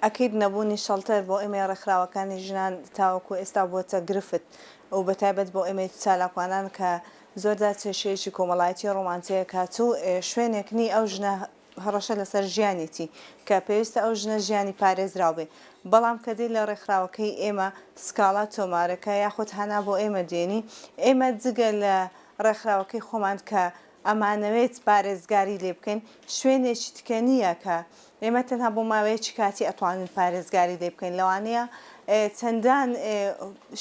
ئەکید نەبوونی شەڵتەر بۆ ئێمە ڕێکخراوەکانی ژنان تاوەکو ئێستا بۆتە گرفت و بەتایبەت بۆ ئێمە چالاکوانان کە زۆردا کێشەیەکی کۆمەڵایەتی ڕۆمانتیە کات و شوێنێک نی ئەو ژنە هەڕەشە لەسەر ژیانێتی کە پێویستە ئەو ژنە ژیانی پارێزراو بێ بەڵام کە دێ لە ڕێکخراوەکەی ئێمە سکاڵا تۆمارەکە یاخود هەنا بۆ ئێمە دێنی ئێمە جگە لە ڕێکخراوەکەی خۆمان کە ئەمانەوێت پارێزگاری لێ بکەین شوێنێکی تکە نییە کە ئێمە تەنها بۆ ماوەیەکی کاتی ئەتوانین پارێزگاری لێ بکەین لەوانەیە چەندان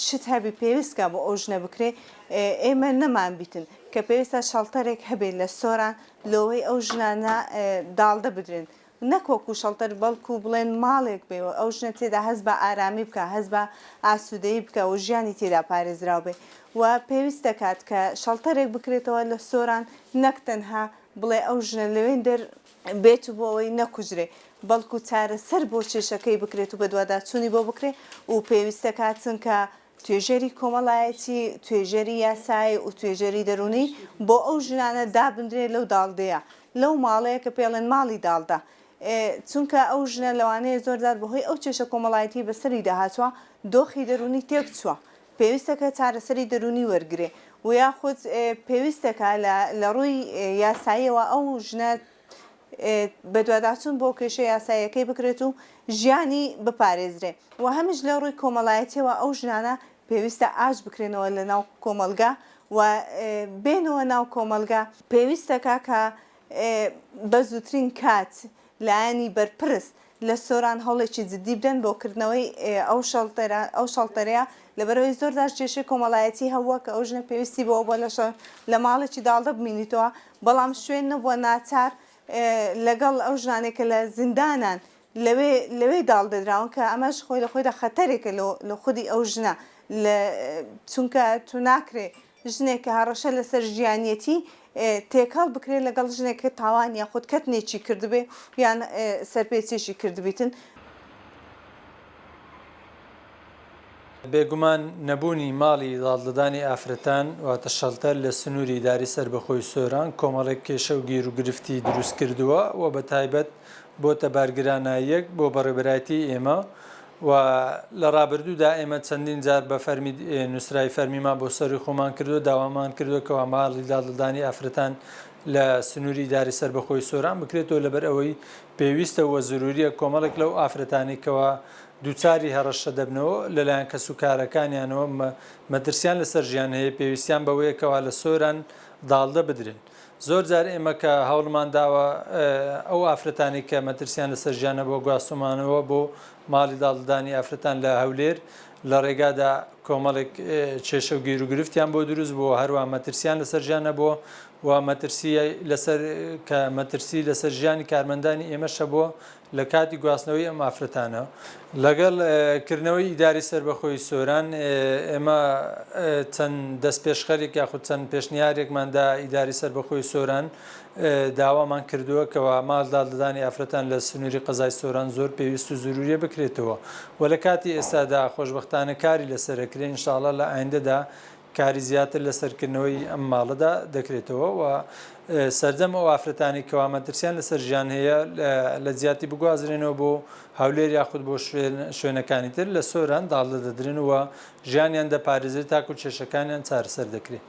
شت هەبی پێویستکە بۆ ئەو ژنە بکرێ ئێمە نەمان بیتن کە پێویستە شەڵتەرێک هەبێت لە سۆران لەوەی ئەو ژنانە داڵدە بدرێن نەکۆکو شەڵتەر بەڵکو بڵێن ماڵێک بێەوە ئەو ژنە تێدا هەست بە ئارامی بکە هەست بە ئاسوودەیی بکە و ژیانی تێدا پارێزراو بێ و پێویست دەکات کە شەڵتەرێک بکرێتەوە لە سۆران نەک تەنها بڵێ ئەو ژنە لەوێن دەر بێت و بۆ ئەوەی نەکوژرێ بەڵکو چارەسەر بۆ کێشەکەی بکرێت و بە دوواداچوونی بۆ بکرێت و پێویستە کاتن کە توێژەری کۆمەڵایەتی توێژەری یاسایی و توێژەری دەرونی بۆ ئەو ژنانە دابدرێ لەو داڵدەیە لەو ماڵەیە کە پێڵێن ماڵی داڵدا چونکە ئەو ژنە لەوانەیە زۆرزار بەهۆی ئەو کێشە کۆمەڵایەتی بەسەری داهاتوە دۆخی دەرونی تێک چووە پێویستەکە چارەسەری دەرونی وەرگێ و یاخود پێویستەکە لە ڕووی یاساییەوە ئەو ژنە بە دوواداچوون بۆ کێشە یاساییەکەی بکرێت و ژیانی بپارێزرێ و هەمیش لە ڕووی کۆمەڵایەتیەوە ئەو ژنانە پێویستە ئاش بکرێنەوە لە ناو کۆمەلگا و بێنەوە ناو کۆمەلگا پێویستەکە کە بە زووترین کات لایەنی بەرپرس لە سۆران هەوڵێکی جدی بدەن بۆکردنەوەی ئەو شەڵتەرەیە لەبەرەوەی زۆردار کێشەی کۆمەڵایەتی هەووە کە ئەو ژنە پێویستی بۆ بۆ لە ماڵێکی داڵدە بمینیتەوە بەڵام شوێن نەبووە ناچار لەگەڵ ئەو ژنانێکە لە زیندانان لەوێ داڵدەدراون کە ئەمەش خۆی لە خۆیدا خەتەرێکە لە خودی ئەو ژنە چونکە تو ناکرێ ژنێکە هەڕەشە لەسەر ژیانیەتی تێکەڵ بکرێت لەگەڵ ژنێکە تاوان یاخود کەتنێکی کردبێ یان سەرپێچێکی کردبیتن بێگومان نەبوونی ماڵی داڵدەدانی ئافرەتان واتە شەڵتەر لە سنووری داری سربەخۆی سۆران کۆمەڵێک کێشە و گیر و گرفتی دروست کردووە و بە تایبەت بۆتە بارگراناییەک بۆ بەڕێبەرایەتی ئێمە و لە ڕابردوودا ئێمە چەندین جار بە فەرمی نووسرای فەرمیمان بۆ سەری خۆمان کردو داوامان کردو کەوا ماڵی داڵدەدانی ئافرەتان لە سنووری داری سربەخۆی سۆران بکرێتەوە لەبەر ئەوەی پێویستە وە زروریە کۆمەڵێک لەو ئافرەتانێکەوە دووچاری هەڕەشە دەبنەوە لەلایەن کەس و کارەکانیانەوە مەترسیان لەسەر ژیان هەیە پێویستیان بەوەیەکەوە لە سۆران داڵدە بدرێن زۆر جار ئێمە کە هەوڵمان داوە ئەو ئافرەتانی کە مەترسیان لەسەر ژیانە بۆ گواستومانەوە بۆ ماڵی داڵدانی ئافرەتان لە هەولێر لە ڕێگادا کۆمەڵێک کێشە و گیر و گرفتیان بۆ دروست بووە هەروە مەترسیان لەسەر ژیانە بۆ و مەترسی لەسەر ژیانی کارمەندانی ئێمەشە بۆ لە کاتی گواستنەوەی ئەم ئافرەتانە لەگەڵ کردنەوەی ئیداری سربەخۆی سۆران ئێمە چەند دەست پێشخەرێک یاخود چەند پێشنیارێکماندا ئیداری سربەخۆی سۆران داوامان کردووە کەەوە ماڵ داڵدەدانی ئافرەتان لە سنووری قەزای سۆران زۆر پێویست و زروریە بکرێتەوە و لە کاتی ئێستادا خۆشبەختانە کاری لەسەرەکرێ ئینشاڵڵا لە ئایندەدا کاری زیاتر لەسەرکردنەوەی ئەم ماڵەدا دەکرێتەوە و سەرجەم ئەو ئافرەتانی کەوا مەترسیان لەسەر ژیان هەیە لە زیاتی بگوازرێنەوە بۆ هەولێر یاخود بۆ شوێنەکانی تر لە سۆران داڵدە دەدرێن و ژیانیان دەپارێزێت تاکو کێشەکانیان چارەسەر دەکرێت.